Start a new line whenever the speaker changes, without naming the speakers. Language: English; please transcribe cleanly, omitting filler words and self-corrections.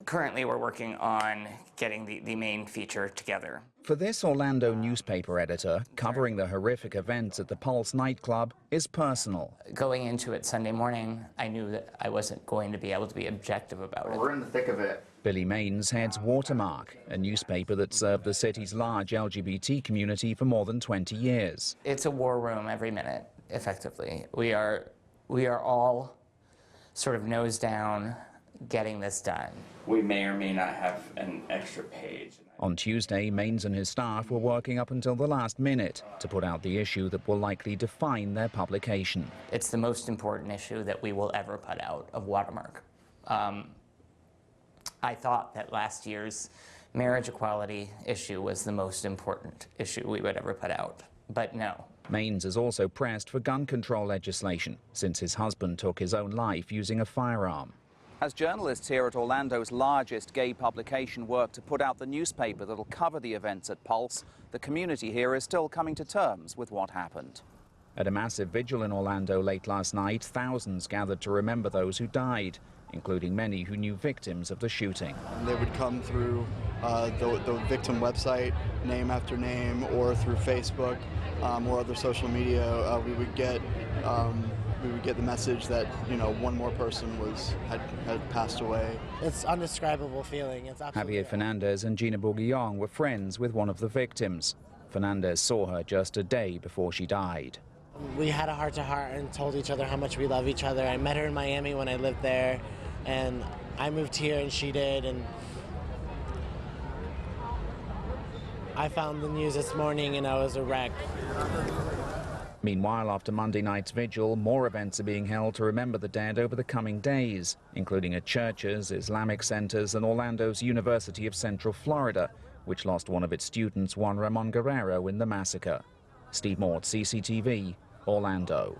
Currently, we're working on getting the main feature together.
For this Orlando newspaper editor, covering the horrific events at the Pulse nightclub is personal.
Going into it Sunday morning, I knew that I wasn't going to be able to be objective about it.
We're in the thick of it.
Billy Maines heads Watermark, a newspaper that served the city's large LGBT community for more than 20 years.
It's a war room every minute, effectively. We are all sort of nose down getting this done.
We may or may not have an extra page.
On Tuesday, Maines and his staff were working up until the last minute to put out the issue that will likely define their publication.
It's the most important issue that we will ever put out of Watermark. I thought that last year's marriage equality issue was the most important issue we would ever put out, but no.
Maines is also pressed for gun control legislation since his husband took his own life using a firearm.
As journalists here at Orlando's largest gay publication work to put out the newspaper that'll cover the events at Pulse, the community here is still coming to terms with what happened.
At a massive vigil in Orlando late last night, thousands gathered to remember those who died, including many who knew victims of the shooting.
They would come through the victim website, name after name, or through Facebook or other social media. We would get the message that, you know, one more person had passed away.
It's an indescribable feeling. It's absolutely
Javier Fernandez and Gina Bourguignon were friends with one of the victims. Fernandez saw her just a day before she died.
We had a heart-to-heart and told each other how much we love each other. I met her in Miami when I lived there, and I moved here and she did, and I found the news this morning and I was a wreck.
Meanwhile, after Monday night's vigil, more events are being held to remember the dead over the coming days, including at churches, Islamic centers, and Orlando's University of Central Florida, which lost one of its students, Juan Ramon Guerrero, in the massacre. Steve Mort, CCTV, Orlando.